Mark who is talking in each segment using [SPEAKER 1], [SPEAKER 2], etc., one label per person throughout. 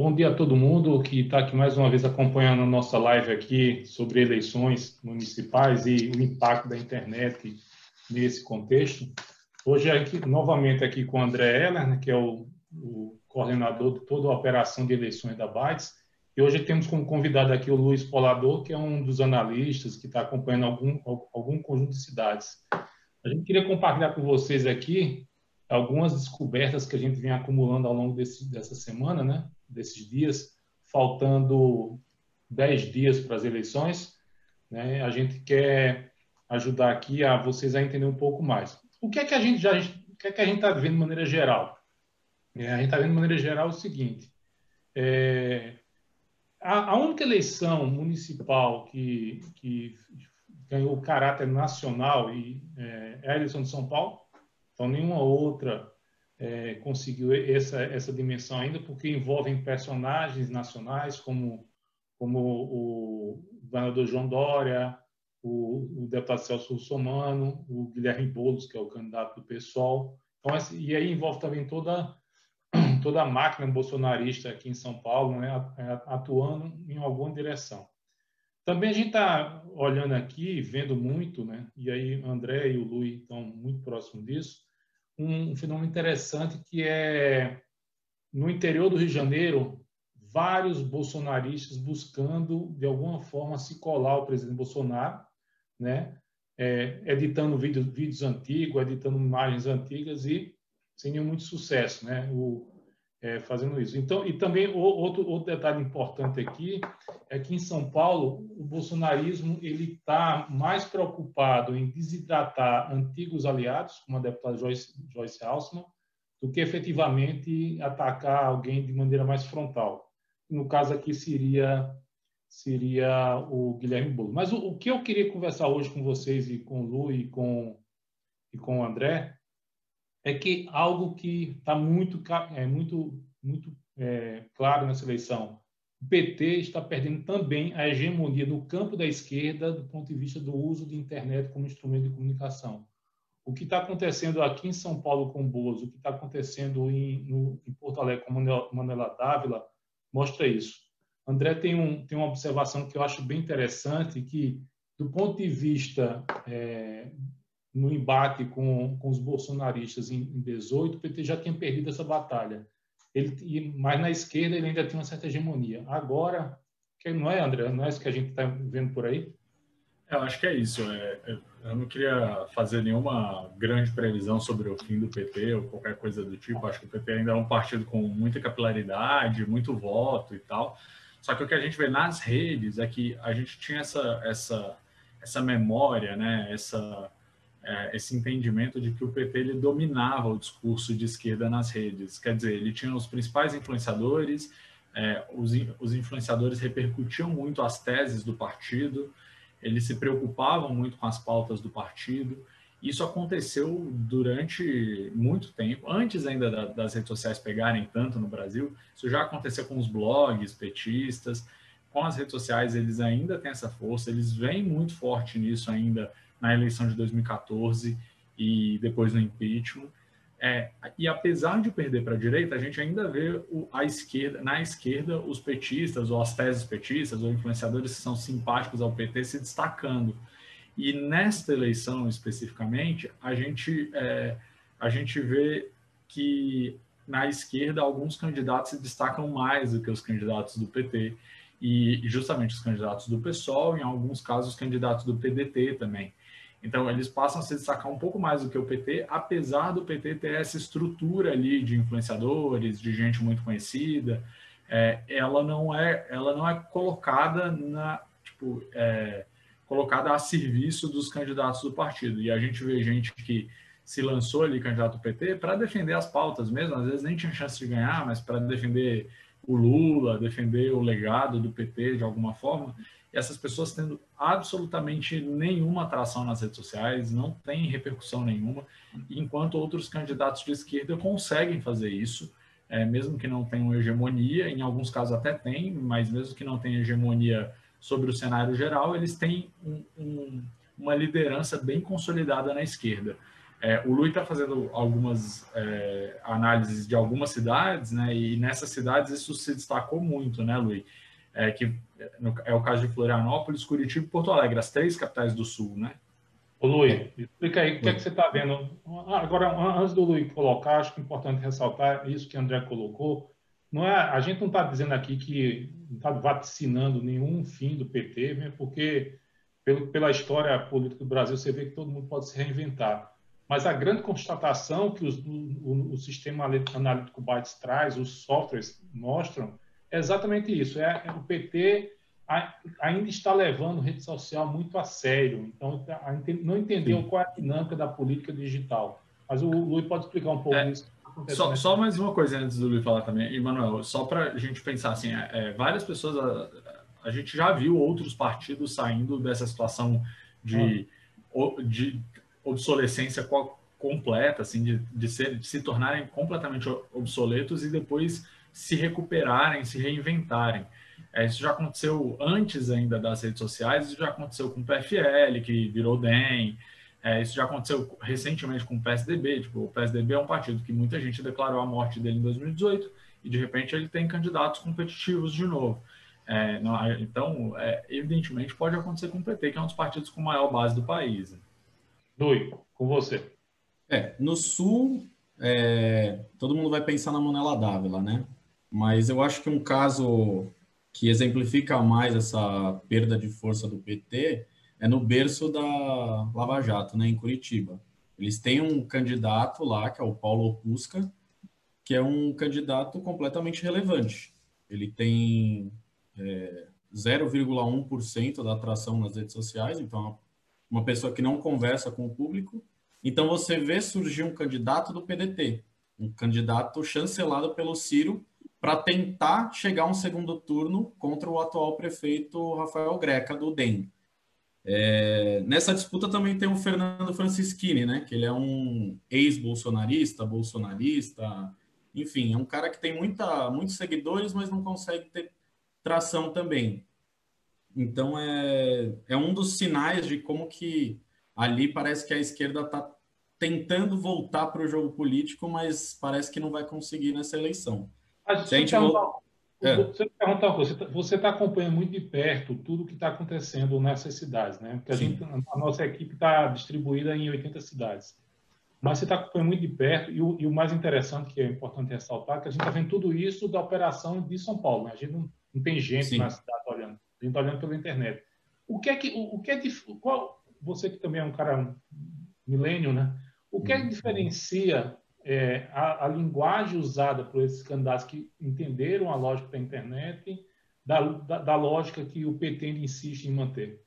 [SPEAKER 1] Bom dia a todo mundo que está aqui mais uma vez acompanhando a nossa live aqui sobre eleições municipais e o impacto da internet nesse contexto. Hoje aqui, novamente aqui com o André Heller, né, que é o coordenador de toda a operação de eleições da Bytes. E hoje temos como convidado aqui o Luiz Polador, que é um dos analistas que está acompanhando algum conjunto de cidades. A gente queria compartilhar com vocês aqui algumas descobertas que a gente vem acumulando ao longo dessa semana, né? Desses dias, faltando 10 dias para as eleições, né? A gente quer ajudar aqui a vocês a entender um pouco mais. O que é que a gente está vendo de maneira geral? A gente está vendo de maneira geral o seguinte: a única eleição municipal que ganhou caráter nacional é a eleição de São Paulo. Então, nenhuma outra conseguiu essa dimensão ainda, porque envolvem personagens nacionais como o governador João Dória, o deputado Celso Russomano, o Guilherme Boulos, que é o candidato do PSOL. Então, e aí envolve também toda a máquina bolsonarista aqui em São Paulo, né, atuando em alguma direção. Também a gente está olhando aqui, vendo muito, né, e aí André e o Luiz estão muito próximos disso, um fenômeno interessante que é, no interior do Rio de Janeiro, vários bolsonaristas buscando, de alguma forma, se colar ao presidente Bolsonaro, né? Editando vídeos antigos, editando imagens antigas e sem nenhum muito sucesso, né? Fazendo isso. Então, e também outro detalhe importante aqui é que em São Paulo o bolsonarismo ele está mais preocupado em desidratar antigos aliados, como a deputada Joyce Hasselmann, do que efetivamente atacar alguém de maneira mais frontal. No caso aqui seria o Guilherme Boulos. Mas o que eu queria conversar hoje com vocês e com o Lu e com o André é que algo que está muito claro nessa eleição. O PT está perdendo também a hegemonia no campo da esquerda do ponto de vista do uso de internet como instrumento de comunicação. O que está acontecendo aqui em São Paulo com o Bozo, o que está acontecendo em Porto Alegre com Manuela Dávila, mostra isso. André tem uma observação que eu acho bem interessante, que, do ponto de vista no embate com os bolsonaristas em 18, o PT já tinha perdido essa batalha. Mas na esquerda ele ainda tinha uma certa hegemonia. Agora, não é, André? Não é isso que a gente está vendo por aí?
[SPEAKER 2] Eu acho que é isso. Eu não queria fazer nenhuma grande previsão sobre o fim do PT ou qualquer coisa do tipo. Acho que o PT ainda é um partido com muita capilaridade, muito voto e tal. Só que o que a gente vê nas redes é que a gente tinha essa memória, né? Esse entendimento de que o PT ele dominava o discurso de esquerda nas redes. Quer dizer, ele tinha os principais influenciadores, os influenciadores repercutiam muito as teses do partido, eles se preocupavam muito com as pautas do partido. Isso aconteceu durante muito tempo, antes ainda das redes sociais pegarem tanto no Brasil. Isso já aconteceu com os blogs petistas. Com as redes sociais, eles ainda têm essa força, eles vêm muito forte nisso ainda na eleição de 2014 e depois no impeachment. E apesar de perder para a direita, a gente ainda vê na esquerda os petistas, ou as teses petistas, ou influenciadores que são simpáticos ao PT se destacando. E nesta eleição especificamente, a gente vê que na esquerda alguns candidatos se destacam mais do que os candidatos do PT, e justamente os candidatos do PSOL, em alguns casos os candidatos do PDT também. Então, eles passam a se destacar um pouco mais do que o PT, apesar do PT ter essa estrutura ali de influenciadores, de gente muito conhecida. Ela não é colocada colocada a serviço dos candidatos do partido. E a gente vê gente que se lançou ali candidato do PT para defender as pautas mesmo, às vezes nem tinha chance de ganhar, mas para defender o Lula, defender o legado do PT de alguma forma. E essas pessoas tendo absolutamente nenhuma atração nas redes sociais, não tem repercussão nenhuma, enquanto outros candidatos de esquerda conseguem fazer isso, mesmo que não tenham hegemonia, em alguns casos até tem, mas mesmo que não tenham hegemonia sobre o cenário geral, eles têm uma liderança bem consolidada na esquerda. O Lui está fazendo algumas análises de algumas cidades, né? E nessas cidades isso se destacou muito, né, Lui? É o caso de Florianópolis, Curitiba e Porto Alegre, as 3 capitais do Sul, né?
[SPEAKER 1] Ô, Luiz, explica aí o que é que
[SPEAKER 3] Oi.
[SPEAKER 1] você está vendo. Agora, antes do Luiz colocar, acho que é importante ressaltar isso que o André colocou. A gente não está dizendo aqui que não está vaticinando nenhum fim do PT, mesmo porque, pela história política do Brasil, você vê que todo mundo pode se reinventar. Mas a grande constatação que o sistema analítico Bytes traz, os softwares mostram, é exatamente isso. O PT ainda está levando rede social muito a sério. Então, não entendeu qual é a dinâmica da política digital. Mas o Luiz pode explicar um pouco disso.
[SPEAKER 2] Só mais uma coisa antes do Luiz falar também, Emanuel, só para a gente pensar assim, várias pessoas, a gente já viu outros partidos saindo dessa situação de obsolescência completa, assim, de se tornarem completamente obsoletos e depois se recuperarem, se reinventarem. Isso já aconteceu antes ainda das redes sociais, isso já aconteceu com o PFL, que virou DEM, isso já aconteceu recentemente com o PSDB. Tipo, o PSDB é um partido que muita gente declarou a morte dele em 2018 e, de repente, ele tem candidatos competitivos de novo. Então, evidentemente, pode acontecer com o PT, que é um dos partidos com maior base do país.
[SPEAKER 1] Luiz, com você.
[SPEAKER 3] No Sul, todo mundo vai pensar na Manuela Dávila, né? Mas eu acho que um caso que exemplifica mais essa perda de força do PT é no berço da Lava Jato, né, em Curitiba. Eles têm um candidato lá, que é o Paulo Opusca, que é um candidato completamente relevante. Ele tem 0,1% da atração nas redes sociais, então uma pessoa que não conversa com o público. Então você vê surgir um candidato do PDT, um candidato chancelado pelo Ciro, para tentar chegar a um segundo turno contra o atual prefeito Rafael Greca, do DEM. Nessa disputa também tem o Fernando Francischini, né? Que ele é um ex-bolsonarista, enfim, é um cara que tem muitos seguidores, mas não consegue ter tração também. Então, é um dos sinais de como que ali parece que a esquerda está tentando voltar para o jogo político, mas parece que não vai conseguir nessa eleição.
[SPEAKER 1] Você está acompanhando muito de perto tudo o que está acontecendo nessas cidades, né? Porque a nossa equipe está distribuída em 80 cidades. Mas você está acompanhando muito de perto, e o mais interessante, que é importante ressaltar, é que a gente está vendo tudo isso da operação de São Paulo, né? A gente não tem gente na cidade olhando, a gente está olhando pela internet. Você que também é um cara milênio, né? O que é que diferencia a linguagem usada por esses candidatos que entenderam a lógica da internet da lógica que o PT insiste em manter?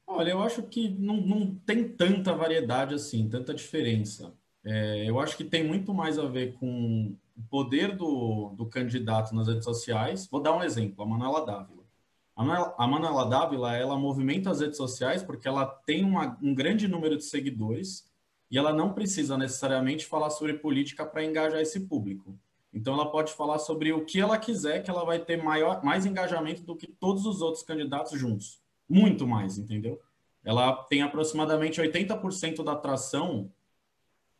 [SPEAKER 3] Olha, eu acho que não tem tanta variedade assim, tanta diferença. Eu acho que tem muito mais a ver com o poder do candidato nas redes sociais. Vou dar um exemplo, a Manuela Dávila. A Manuela Dávila, ela movimenta as redes sociais porque ela tem um grande número de seguidores e ela não precisa necessariamente falar sobre política para engajar esse público. Então, ela pode falar sobre o que ela quiser, que ela vai ter mais engajamento do que todos os outros candidatos juntos. Muito mais, entendeu? Ela tem aproximadamente 80% da atração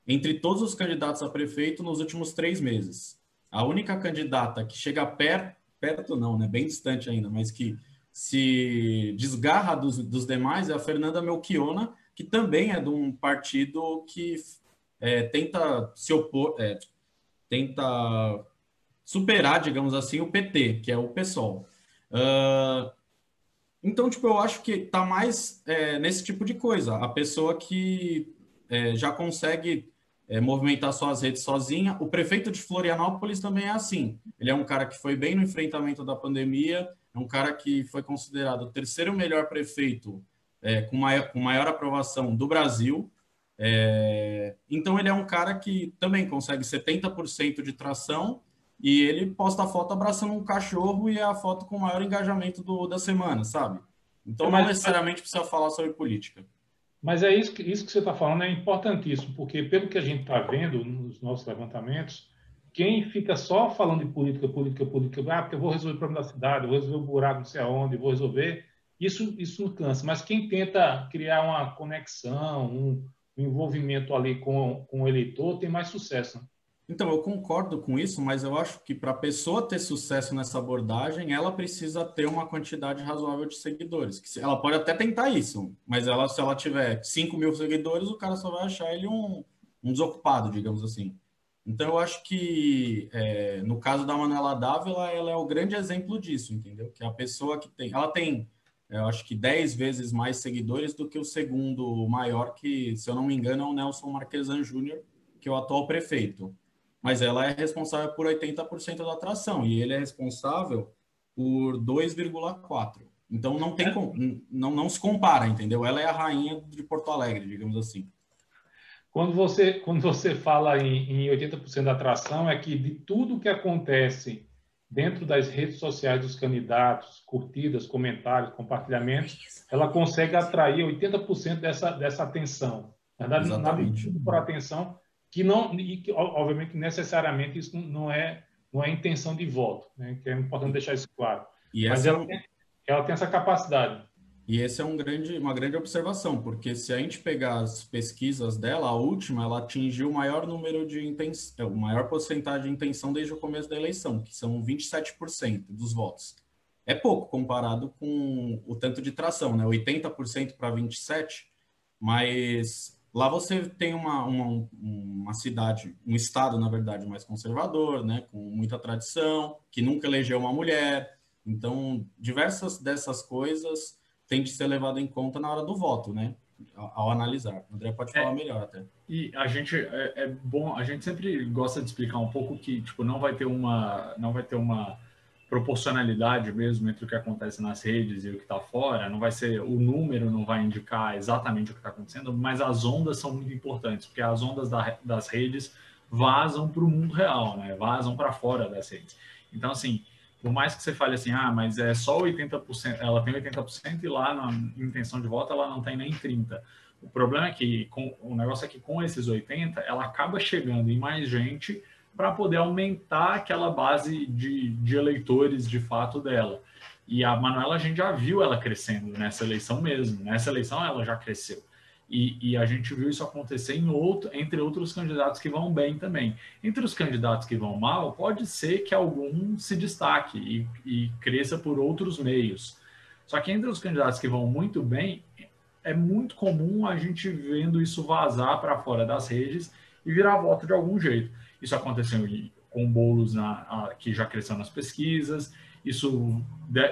[SPEAKER 3] entre todos os candidatos a prefeito nos últimos 3 meses. A única candidata que chega perto não, né? Bem distante ainda, mas que se desgarra dos demais é a Fernanda Melchiona, que também é de um partido que tenta se opor, tenta superar, digamos assim, o PT, que é o PSOL. Então, tipo, eu acho que tá mais nesse tipo de coisa. A pessoa que já consegue movimentar suas redes sozinha. O prefeito de Florianópolis também é assim. Ele é um cara que foi bem no enfrentamento da pandemia, é um cara que foi considerado o 3º melhor prefeito com maior aprovação do Brasil. Então, ele é um cara que também consegue 70% de tração e ele posta a foto abraçando um cachorro e é a foto com o maior engajamento da semana, sabe? Então, não necessariamente precisa falar sobre política.
[SPEAKER 1] Mas isso que você está falando é importantíssimo, porque pelo que a gente está vendo nos nossos levantamentos, quem fica só falando de política, porque eu vou resolver o problema da cidade, eu vou resolver o buraco não sei aonde, vou resolver, isso não cansa. Mas quem tenta criar uma conexão, o envolvimento ali com o eleitor, tem mais sucesso.
[SPEAKER 3] Então, eu concordo com isso, mas eu acho que para a pessoa ter sucesso nessa abordagem, ela precisa ter uma quantidade razoável de seguidores. Ela pode até tentar isso, mas se ela tiver 5.000 seguidores, o cara só vai achar ele um desocupado, digamos assim. Então, eu acho que, no caso da Manuela Dávila, ela é o grande exemplo disso, entendeu? Que é a pessoa que tem... Ela tem, eu acho que 10 vezes mais seguidores do que o segundo maior, que, se eu não me engano, é o Nelson Marquesan Júnior, que é o atual prefeito. Mas ela é responsável por 80% da atração e ele é responsável por 2,4%. Então não tem não se compara, entendeu? Ela é a rainha de Porto Alegre, digamos assim.
[SPEAKER 1] Quando você fala em 80% da atração, é que de tudo que acontece dentro das redes sociais dos candidatos, curtidas, comentários, compartilhamentos, ela consegue atrair 80% dessa atenção. Na verdade, nada
[SPEAKER 3] Exatamente.
[SPEAKER 1] por atenção, que obviamente necessariamente isso não é a intenção de voto, né? Que é importante deixar isso claro. Mas ela tem essa capacidade.
[SPEAKER 3] E essa é uma grande observação, porque se a gente pegar as pesquisas dela, a última, ela atingiu o maior número de intenção, o maior porcentagem de intenção desde o começo da eleição, que são 27% dos votos. É pouco comparado com o tanto de tração, né? 80% para 27%, mas lá você tem uma cidade, um estado, na verdade, mais conservador, né? Com muita tradição, que nunca elegeu uma mulher. Então, diversas dessas coisas tem de ser levado em conta na hora do voto, né? Ao analisar. O André pode falar melhor até.
[SPEAKER 2] E a gente bom, a gente sempre gosta de explicar um pouco que tipo não vai ter uma proporcionalidade mesmo entre o que acontece nas redes e o que está fora. Não vai ser o número, não vai indicar exatamente o que está acontecendo, mas as ondas são muito importantes, porque as ondas das redes vazam para o mundo real, né? Vazam para fora das redes. Então assim, por mais que você fale assim, mas é só 80%, ela tem 80% e lá na intenção de voto ela não tem nem 30%. O problema é que, o negócio é que com esses 80%, ela acaba chegando em mais gente para poder aumentar aquela base de eleitores de fato dela. E a Manuela, a gente já viu ela crescendo nessa eleição mesmo. Nessa eleição ela já cresceu. E a gente viu isso acontecer entre outros candidatos que vão bem também. Entre os candidatos que vão mal, pode ser que algum se destaque e cresça por outros meios. Só que entre os candidatos que vão muito bem, é muito comum a gente vendo isso vazar para fora das redes e virar voto de algum jeito. Isso aconteceu com o Boulos, que já cresceu nas pesquisas. Isso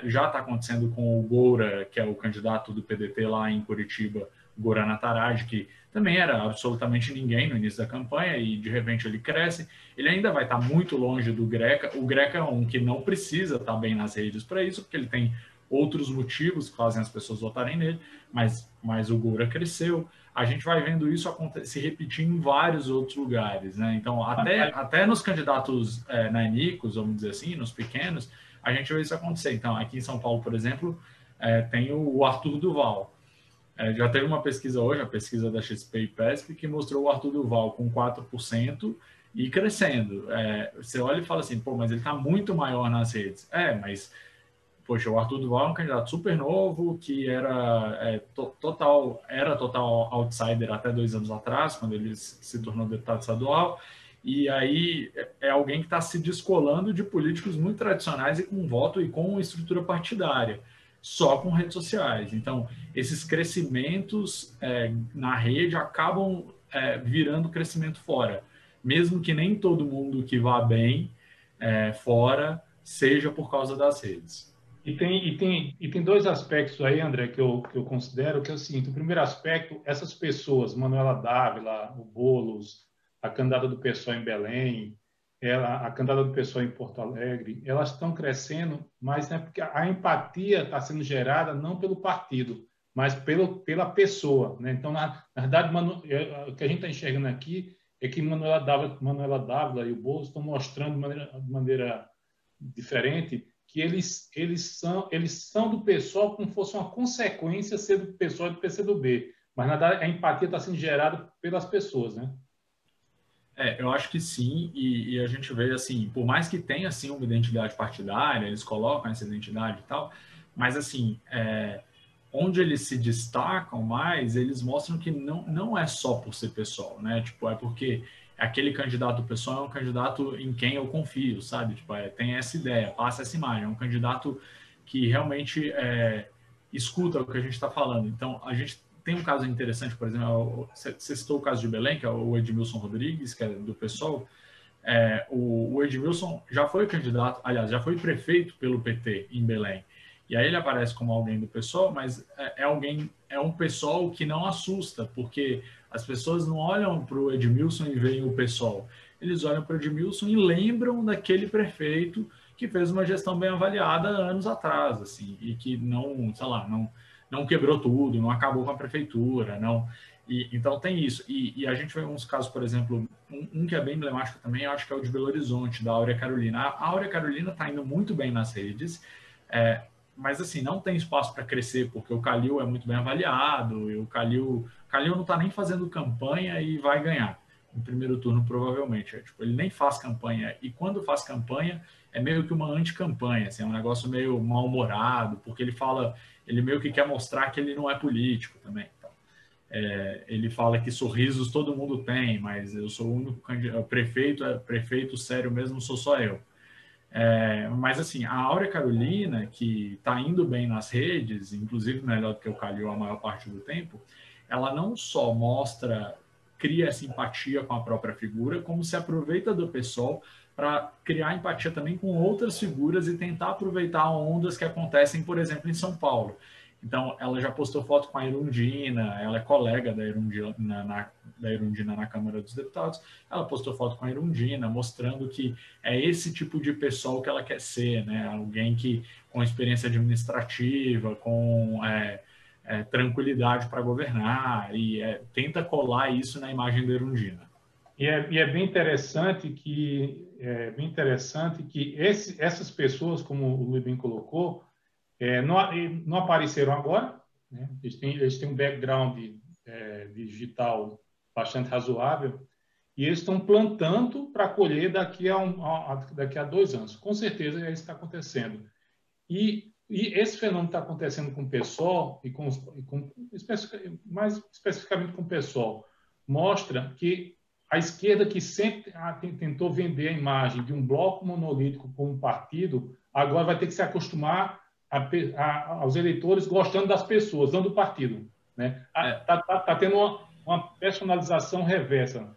[SPEAKER 2] já está acontecendo com o Goura, que é o candidato do PDT lá em Curitiba, Goura Nataraj, que também era absolutamente ninguém no início da campanha e de repente ele cresce. Ele ainda vai estar muito longe do Greca. O Greca é um que não precisa estar bem nas redes para isso, porque ele tem outros motivos que fazem as pessoas votarem nele, mas o Goura cresceu. A gente vai vendo isso se repetir em vários outros lugares, né? Então, até nos candidatos nanicos, vamos dizer assim, nos pequenos, a gente vê isso acontecer. Então, aqui em São Paulo, por exemplo, tem o Arthur Duval. Já teve uma pesquisa hoje, a pesquisa da XP e PESP, que mostrou o Arthur Duval com 4% e crescendo. Você olha e fala assim, pô, mas ele está muito maior nas redes. Mas, poxa, o Arthur Duval é um candidato super novo, que era total outsider até 2 anos atrás, quando ele se tornou deputado estadual. E aí é alguém que está se descolando de políticos muito tradicionais e com voto e com estrutura partidária, só com redes sociais. Então, esses crescimentos na rede acabam virando crescimento fora, mesmo que nem todo mundo que vá bem fora seja por causa das redes.
[SPEAKER 1] E tem 2 aspectos aí, André, que eu considero, que é o seguinte: o primeiro aspecto, essas pessoas, Manuela Dávila, o Boulos, a candidata do PSOL em Belém, a candidata do PSOL em Porto Alegre, elas estão crescendo, mas porque a empatia está sendo gerada não pelo partido, mas pela pessoa, né? Então, na verdade, o que a gente está enxergando aqui é que Manuela Dávila e o Boulos estão mostrando de maneira diferente que eles são do PSOL como se fosse uma consequência ser do PSOL e do PCdoB, mas na verdade a empatia está sendo gerada pelas pessoas, né?
[SPEAKER 2] Eu acho que sim, e a gente vê assim, por mais que tenha assim uma identidade partidária, eles colocam essa identidade e tal, mas assim, onde eles se destacam mais, eles mostram que não é só por ser PSOL, né? Tipo, é porque aquele candidato do PSOL é um candidato em quem eu confio, sabe? Tipo, tem essa ideia, passa essa imagem, é um candidato que realmente escuta o que a gente está falando. Então, a gente tem um caso interessante, por exemplo, você citou o caso de Belém, que é o Edmilson Rodrigues, que é do PSOL. O Edmilson já foi candidato, aliás, já foi prefeito pelo PT em Belém. E aí ele aparece como alguém do PSOL, mas é um PSOL que não assusta, porque as pessoas não olham para o Edmilson e veem o PSOL. Eles olham para o Edmilson e lembram daquele prefeito que fez uma gestão bem avaliada anos atrás, assim, e que não, sei lá, não quebrou tudo, não acabou com a prefeitura, não. Então tem isso. E a gente vê uns casos, por exemplo, um que é bem emblemático também, eu acho que é o de Belo Horizonte, da Áurea Carolina. A Áurea Carolina está indo muito bem nas redes, mas assim, não tem espaço para crescer, porque o Calil é muito bem avaliado, e o Calil não está nem fazendo campanha e vai ganhar no primeiro turno, provavelmente. Tipo, ele nem faz campanha, e quando faz campanha, é meio que uma anticampanha, assim, é um negócio meio mal-humorado, porque ele meio que quer mostrar que ele não é político também. Então, ele fala que sorrisos todo mundo tem, mas eu sou o único prefeito sério mesmo, sou só eu. Mas assim, a Áurea Carolina, que está indo bem nas redes, inclusive melhor do que o Calil a maior parte do tempo, ela não só cria essa empatia com a própria figura, como se aproveita do PSOL para criar empatia também com outras figuras e tentar aproveitar ondas que acontecem, por exemplo, em São Paulo. Então, ela já postou foto com a Erundina, ela é colega da Erundina na Câmara dos Deputados, ela postou foto com a Erundina, mostrando que é esse tipo de pessoal que ela quer ser, né? Alguém que com experiência administrativa, com tranquilidade para governar, e tenta colar isso na imagem da Erundina.
[SPEAKER 1] E é bem interessante que essas pessoas, como o Luiz bem colocou, não apareceram agora, né? Eles têm um background digital bastante razoável e eles estão plantando para colher daqui a 2 anos. Com certeza é isso que está acontecendo. E esse fenômeno está acontecendo com o PSOL mais especificamente com o PSOL, mostra que a esquerda, que sempre tentou vender a imagem de um bloco monolítico como um partido, agora vai ter que se acostumar aos eleitores gostando das pessoas, não do partido, né? Tá tendo uma personalização reversa.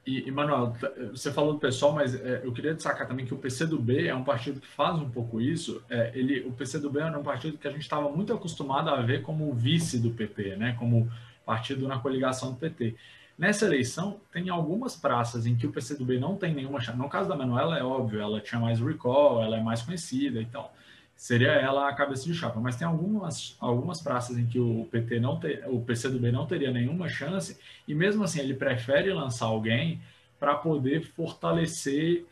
[SPEAKER 2] E Manuel, você falou do PSOL, mas eu queria destacar também que o PCdoB é um partido que faz um pouco isso. O PCdoB é um partido que a gente estava muito acostumado a ver como o vice do PT, né? Como partido na coligação do PT. Nessa eleição, tem algumas praças em que o PCdoB não tem nenhuma chance. No caso da Manuela, é óbvio, ela tinha mais recall, ela é mais conhecida, então seria ela a cabeça de chapa. Mas tem algumas praças em que o PCdoB não teria nenhuma chance, e mesmo assim ele prefere lançar alguém para poder fortalecer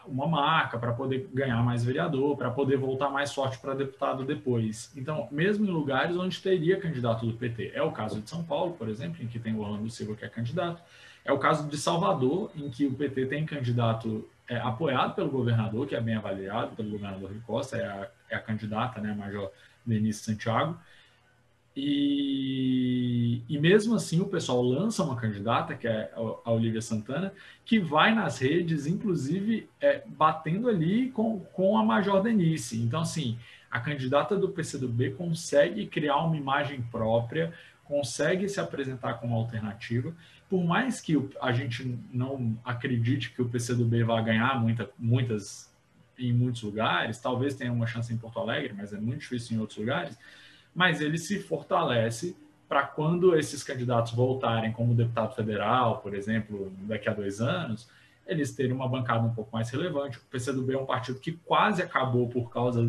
[SPEAKER 2] uma marca, para poder ganhar mais vereador, para poder voltar mais forte para deputado depois. Então, mesmo em lugares onde teria candidato do PT. É o caso de São Paulo, por exemplo, em que tem o Orlando Silva, que é candidato. É o caso de Salvador, em que o PT tem candidato apoiado pelo governador, que é bem avaliado pelo governador Rui Costa, é a candidata, né, a Major Denise Santiago. E mesmo assim o pessoal lança uma candidata, que é a Olívia Santana, que vai nas redes, inclusive batendo ali com a Major Denise. Então, assim, a candidata do PCdoB consegue criar uma imagem própria, consegue se apresentar como alternativa. Por mais que a gente não acredite que o PCdoB vai ganhar em muitos lugares, talvez tenha uma chance em Porto Alegre, mas é muito difícil em outros lugares, mas ele se fortalece para quando esses candidatos voltarem como deputado federal, por exemplo, daqui a 2 anos, eles terem uma bancada um pouco mais relevante. O PCdoB é um partido que quase acabou por causa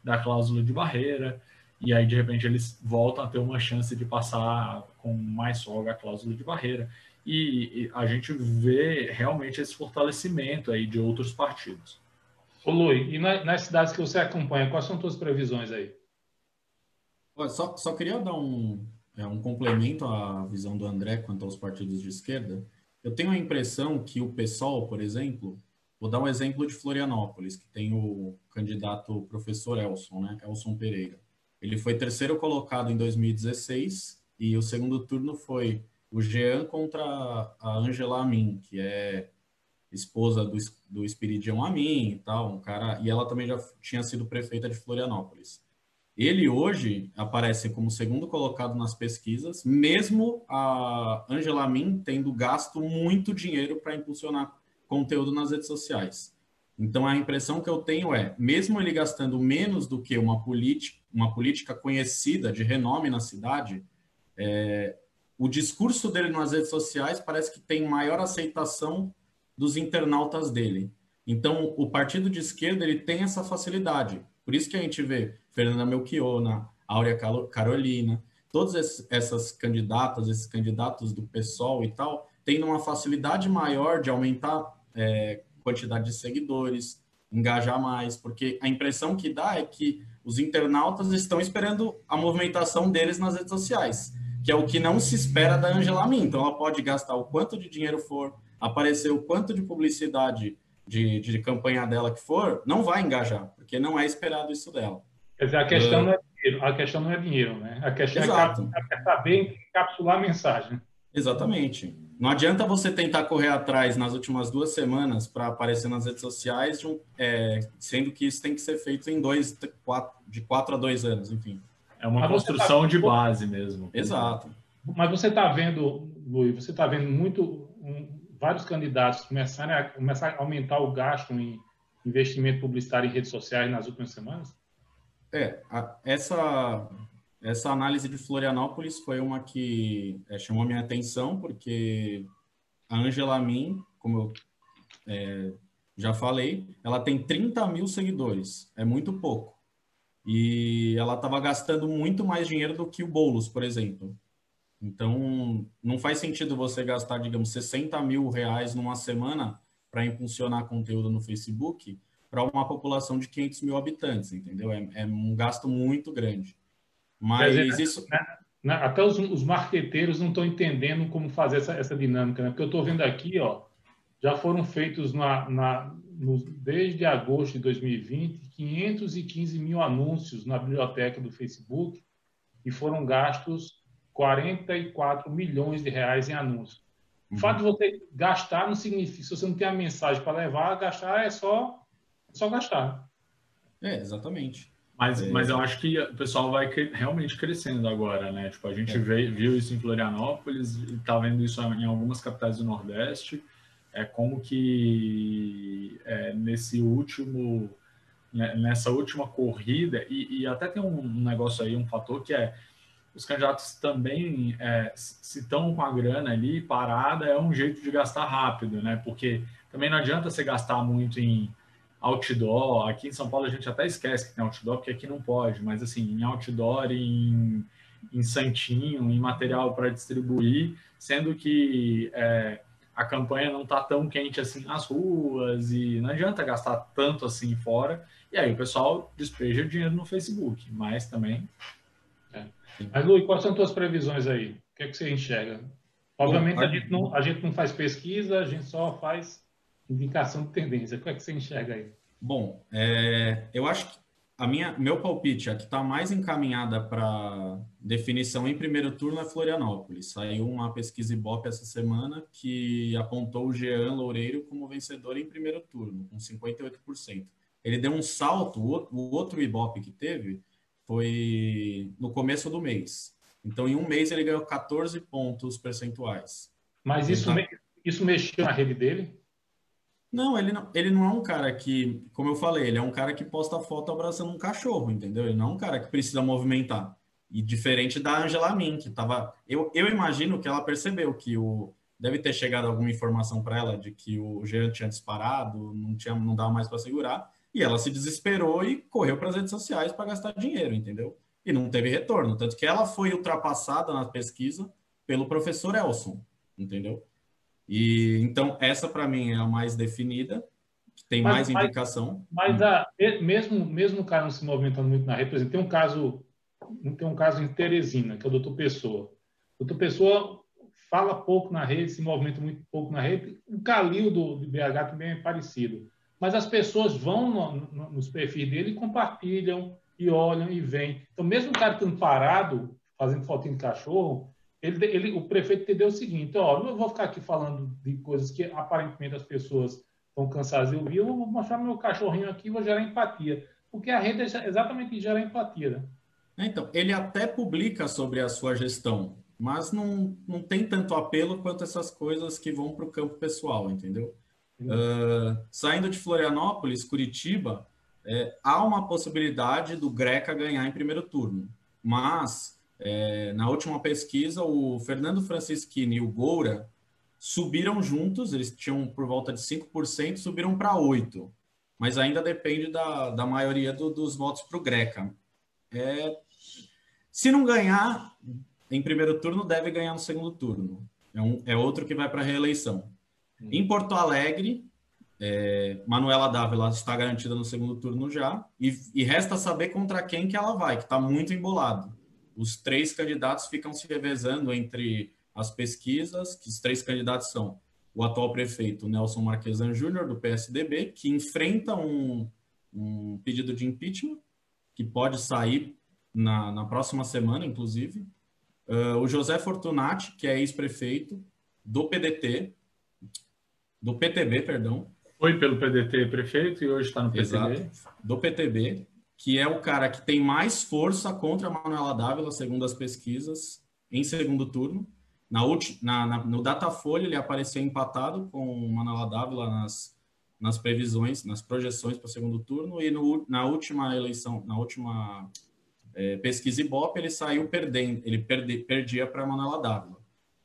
[SPEAKER 2] da cláusula de barreira, e aí, de repente, eles voltam a ter uma chance de passar com mais folga a cláusula de barreira. E a gente vê realmente esse fortalecimento aí de outros partidos.
[SPEAKER 1] Ô, Luiz, e nas cidades que você acompanha, quais são as suas previsões aí?
[SPEAKER 3] Só queria dar um complemento à visão do André quanto aos partidos de esquerda. Eu tenho a impressão que o PSOL, por exemplo, vou dar um exemplo de Florianópolis, que tem o candidato professor Elson, né? Elson Pereira. Ele foi terceiro colocado em 2016 e o segundo turno foi o Jean contra a Angela Amin, que é esposa do Espiridião Amin e tal, um cara, e ela também já tinha sido prefeita de Florianópolis. Ele hoje aparece como segundo colocado nas pesquisas, mesmo a Angela Amin tendo gasto muito dinheiro para impulsionar conteúdo nas redes sociais. Então, a impressão que eu tenho é, mesmo ele gastando menos do que uma política conhecida, de renome na cidade, o discurso dele nas redes sociais parece que tem maior aceitação dos internautas dele. Então, o partido de esquerda ele tem essa facilidade. Por isso que a gente vê Fernanda Melchiona, Áurea Carolina, todas essas candidatas, esses candidatos do PSOL e tal, tendo uma facilidade maior de aumentar quantidade de seguidores, engajar mais, porque a impressão que dá é que os internautas estão esperando a movimentação deles nas redes sociais, que é o que não se espera da Angela Amin. Então, ela pode gastar o quanto de dinheiro for, aparecer o quanto de publicidade de campanha dela que for, não vai engajar, porque não é esperado isso dela.
[SPEAKER 1] Quer dizer, a questão não é dinheiro, a questão não é dinheiro, né? A questão é saber encapsular a mensagem.
[SPEAKER 3] Exatamente. Não adianta você tentar correr atrás nas últimas 2 semanas para aparecer nas redes sociais, sendo que isso tem que ser feito em de 4 a 2 anos, enfim.
[SPEAKER 2] É uma construção de base mesmo.
[SPEAKER 3] Exato.
[SPEAKER 1] Mas você está vendo, Luiz, você está vendo vários candidatos começar a aumentar o gasto em investimento publicitário em redes sociais nas últimas semanas?
[SPEAKER 3] Essa análise de Florianópolis foi uma que chamou minha atenção, porque a Angela Amin, como eu já falei, ela tem 30 mil seguidores, é muito pouco. E ela estava gastando muito mais dinheiro do que o Boulos, por exemplo. Então, não faz sentido você gastar, digamos, 60 mil reais numa semana para impulsionar conteúdo no Facebook para uma população de 500 mil habitantes, entendeu? É um gasto muito grande. Mas
[SPEAKER 1] dizer,
[SPEAKER 3] isso...
[SPEAKER 1] Até os marqueteiros não estão entendendo como fazer essa dinâmica, né? Porque eu estou vendo aqui, ó, já foram feitos desde agosto de 2020, 515 mil anúncios na biblioteca do Facebook e foram gastos 44 milhões de reais em anúncios. O fato de você gastar não significa, se você não tem a mensagem para levar, gastar é só gastar.
[SPEAKER 3] Exatamente.
[SPEAKER 2] Mas eu acho que o pessoal vai realmente crescendo agora, né? Tipo, a gente viu isso em Florianópolis e está vendo isso em algumas capitais do Nordeste. Como que nessa última corrida, e até tem um negócio aí, um fator que os candidatos também, se estão com a grana ali parada, é um jeito de gastar rápido, né? Porque também não adianta você gastar muito em outdoor. Aqui em São Paulo a gente até esquece que tem outdoor, porque aqui não pode, mas assim, em outdoor, em santinho, em material para distribuir, sendo que a campanha não está tão quente assim nas ruas e não adianta gastar tanto assim fora. E aí o pessoal despeja dinheiro no Facebook, mas também...
[SPEAKER 1] Mas, Luiz, quais são as tuas previsões aí? O que é que você enxerga? Obviamente, a gente não faz pesquisa, a gente só faz indicação de tendência. O que é que você enxerga aí?
[SPEAKER 3] Bom, eu acho que meu palpite, a que está mais encaminhada para definição em primeiro turno é Florianópolis. Saiu uma pesquisa Ibope essa semana que apontou o Jean Loureiro como vencedor em primeiro turno, com 58%. Ele deu um salto, o outro Ibope que teve foi no começo do mês. Então, em um mês, ele ganhou 14 pontos percentuais.
[SPEAKER 1] Mas isso mexeu na rede dele?
[SPEAKER 3] Não, ele não é um cara que, como eu falei, ele é um cara que posta foto abraçando um cachorro, entendeu? Ele não é um cara que precisa movimentar. E diferente da Angela Amin, que estava... Eu imagino que ela percebeu que deve ter chegado alguma informação para ela de que o Jean tinha disparado, não dava mais para segurar, e ela se desesperou e correu para as redes sociais para gastar dinheiro, entendeu? E não teve retorno. Tanto que ela foi ultrapassada na pesquisa pelo professor Elson, entendeu? E então essa para mim é a mais definida, que tem mais indicação.
[SPEAKER 1] Mas mesmo o cara não se movimentando muito na rede, por exemplo, tem um caso em Teresina, que é o Dr. Pessoa. O Dr. Pessoa fala pouco na rede, se movimenta muito pouco na rede. O Calil do BH também é parecido. Mas as pessoas vão nos perfis dele e compartilham, e olham e vêm. Então, mesmo o cara estando parado, fazendo fotinho de cachorro, o prefeito entendeu o seguinte: ó, não vou ficar aqui falando de coisas que aparentemente as pessoas estão cansadas de ouvir, eu vou mostrar meu cachorrinho aqui e vou gerar empatia. Porque a rede é exatamente gerar empatia, né?
[SPEAKER 3] Então, ele até publica sobre a sua gestão, mas não tem tanto apelo quanto essas coisas que vão para o campo pessoal, entendeu? Saindo de Florianópolis, Curitiba, há uma possibilidade do Greca ganhar em primeiro turno, mas na última pesquisa, o Fernando Francischini e o Goura subiram juntos, eles tinham por volta de 5%, subiram para 8%, mas ainda depende da maioria dos votos para o Greca. Se não ganhar em primeiro turno, deve ganhar no segundo turno. É outro que vai para a reeleição. Em Porto Alegre, Manuela Dávila está garantida no segundo turno já, e resta saber contra quem que ela vai, que está muito embolado. Os 3 candidatos ficam se revezando entre as pesquisas, que os 3 candidatos são o atual prefeito Nelson Marquesan Júnior, do PSDB, que enfrenta um pedido de impeachment, que pode sair na próxima semana, inclusive. O José Fortunati, que é ex-prefeito do PTB, perdão.
[SPEAKER 2] Foi pelo PDT prefeito e hoje está no PTB.
[SPEAKER 3] Exato, do PTB, que é o cara que tem mais força contra a Manuela Dávila, segundo as pesquisas, em segundo turno. No Datafolha, ele apareceu empatado com Manuela Dávila nas previsões, nas projeções para o segundo turno, e na última eleição, na última pesquisa Ibope, ele saiu perdendo, ele perdia para Manuela Dávila.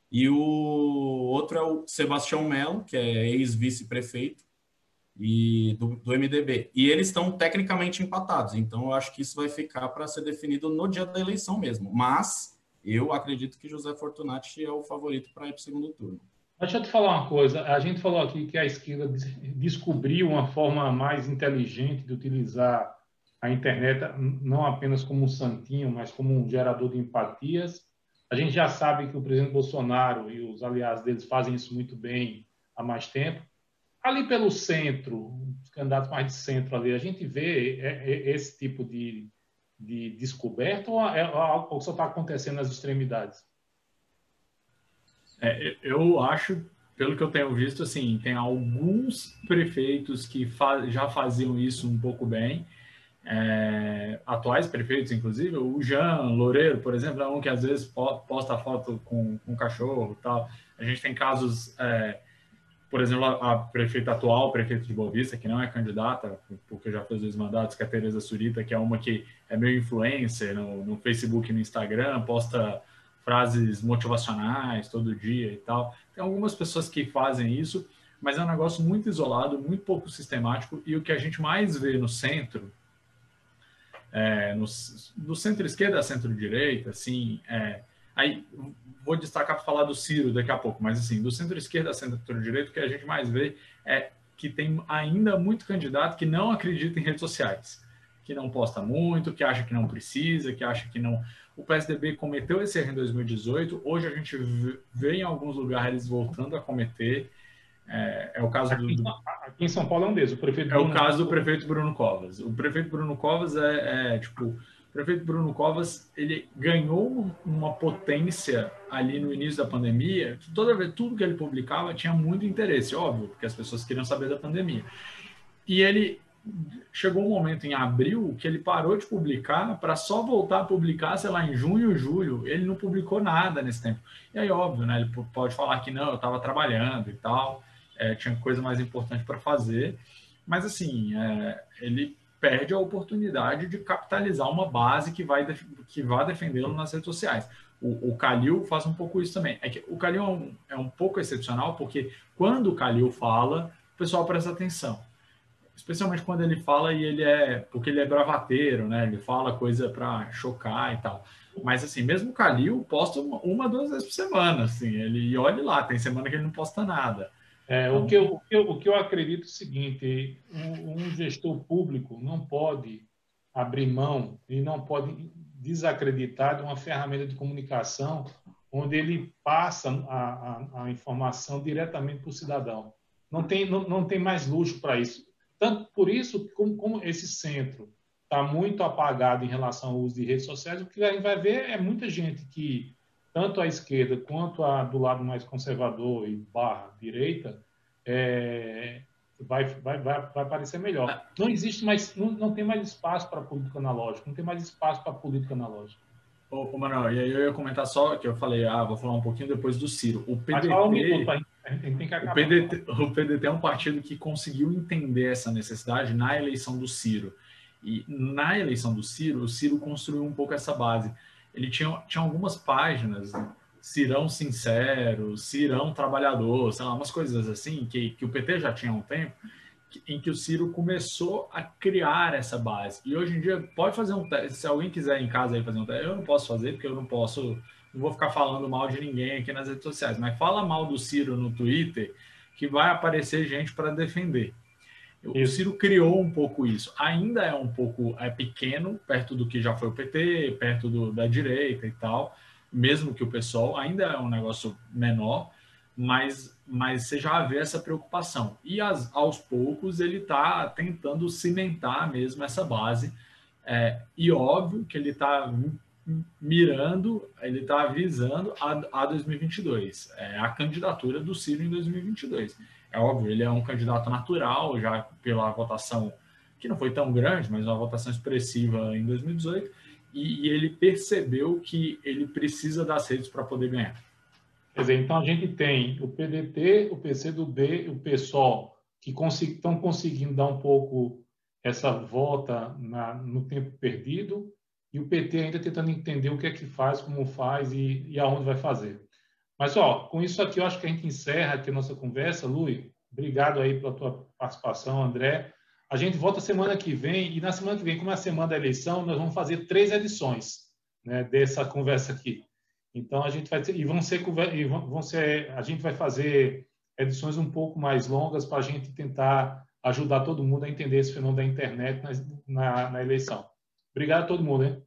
[SPEAKER 3] E o outro é o Sebastião Melo, que é ex-vice-prefeito e do MDB. E eles estão tecnicamente empatados, então eu acho que isso vai ficar para ser definido no dia da eleição mesmo. Mas eu acredito que José Fortunati é o favorito para ir para o segundo turno.
[SPEAKER 1] Deixa eu te falar uma coisa. A gente falou aqui que a esquerda descobriu uma forma mais inteligente de utilizar a internet, não apenas como um santinho, mas como um gerador de empatias. A gente já sabe que o presidente Bolsonaro e os aliados deles fazem isso muito bem há mais tempo. Ali pelo centro, os candidatos mais de centro ali, a gente vê esse tipo de descoberta ou é algo que só está acontecendo nas extremidades?
[SPEAKER 2] Eu acho, pelo que eu tenho visto, assim, tem alguns prefeitos que já faziam isso um pouco bem, atuais prefeitos, inclusive, o Jean Loureiro, por exemplo, é um que às vezes posta foto com cachorro e tal. A gente tem casos, por exemplo, a prefeita atual, prefeita de Boa Vista, que não é candidata, porque já fez 2 mandatos, que é a Tereza Surita, que é uma que é meio influencer no Facebook e no Instagram, posta frases motivacionais todo dia e tal. Tem algumas pessoas que fazem isso, mas é um negócio muito isolado, muito pouco sistemático, e o que a gente mais vê no centro, no centro-esquerda, centro-direita, assim, aí vou destacar para falar do Ciro daqui a pouco, mas assim, do centro-esquerda, centro-direita, o que a gente mais vê é que tem ainda muito candidato que não acredita em redes sociais, que não posta muito, que acha que não precisa, que acha que não... O PSDB cometeu esse erro em 2018, hoje a gente vê em alguns lugares voltando a cometer. É o caso
[SPEAKER 1] aqui em São Paulo é um deles, o prefeito
[SPEAKER 2] o caso do prefeito Bruno Covas. O prefeito Bruno Covas o prefeito Bruno Covas, ele ganhou uma potência ali no início da pandemia, que tudo que ele publicava tinha muito interesse, óbvio, porque as pessoas queriam saber da pandemia. E ele chegou um momento em abril que ele parou de publicar para só voltar a publicar, sei lá, em junho, julho. Ele não publicou nada nesse tempo. E aí, óbvio, né? Ele pode falar que não, eu estava trabalhando e tal, tinha coisa mais importante para fazer. Mas, assim, ele perde a oportunidade de capitalizar uma base que vai defendê-lo nas redes sociais. O Calil faz um pouco isso também. O Calil é um pouco excepcional, porque quando o Calil fala, o pessoal presta atenção. Especialmente quando ele fala porque ele é bravateiro, né? Ele fala coisa para chocar e tal. Mas, assim, mesmo o Calil posta 1-2 vezes por semana, assim. E olha lá, tem semana que ele não posta nada.
[SPEAKER 1] O que eu acredito é o seguinte: um gestor público não pode abrir mão e não pode desacreditar de uma ferramenta de comunicação onde ele passa a informação diretamente para o cidadão. Não tem mais luxo para isso. Tanto por isso, como esse centro está muito apagado em relação ao uso de redes sociais. O que a gente vai ver é muita gente que, tanto a esquerda quanto a do lado mais conservador e barra direita, vai parecer melhor. Não existe mais, não tem mais espaço para política analógica, não tem mais espaço para política analógica.
[SPEAKER 2] Ô, Manuel, e aí eu ia comentar só que eu falei, vou falar um pouquinho depois do Ciro. O PDT,
[SPEAKER 1] a gente tem que acabar.
[SPEAKER 2] O PDT é um partido que conseguiu entender essa necessidade na eleição do Ciro. E na eleição do Ciro, o Ciro construiu um pouco essa base. Ele tinha algumas páginas, Cirão Sincero, Cirão Trabalhador, sei lá, umas coisas assim, que o PT já tinha há um tempo, em que o Ciro começou a criar essa base. E hoje em dia, pode fazer um teste, se alguém quiser em casa aí fazer um teste, eu não posso fazer, porque eu não vou ficar falando mal de ninguém aqui nas redes sociais, mas fala mal do Ciro no Twitter, que vai aparecer gente para defender. O Ciro criou um pouco isso. Ainda é um pouco pequeno, perto do que já foi o PT, perto da direita e tal, mesmo que o PSOL, ainda é um negócio menor, mas você já vê essa preocupação. E aos poucos ele está tentando cimentar mesmo essa base. E óbvio que ele está mirando, ele está visando a 2022, a candidatura do Ciro em 2022. É óbvio, ele é um candidato natural, já pela votação, que não foi tão grande, mas uma votação expressiva em 2018, e ele percebeu que ele precisa das redes para poder ganhar.
[SPEAKER 1] Quer dizer, então a gente tem o PDT, o PCdoB e o PSOL que estão conseguindo dar um pouco essa volta no tempo perdido, e o PT ainda tentando entender o que é que faz, como faz e aonde vai fazer. Mas, com isso aqui eu acho que a gente encerra aqui a nossa conversa. Luiz, obrigado aí pela tua participação, André. A gente volta semana que vem, e na semana que vem, como é a semana da eleição, nós vamos fazer 3 edições, né, dessa conversa aqui. Então, a gente vai ter, a gente vai fazer edições um pouco mais longas para a gente tentar ajudar todo mundo a entender esse fenômeno da internet na eleição. Obrigado a todo mundo, hein?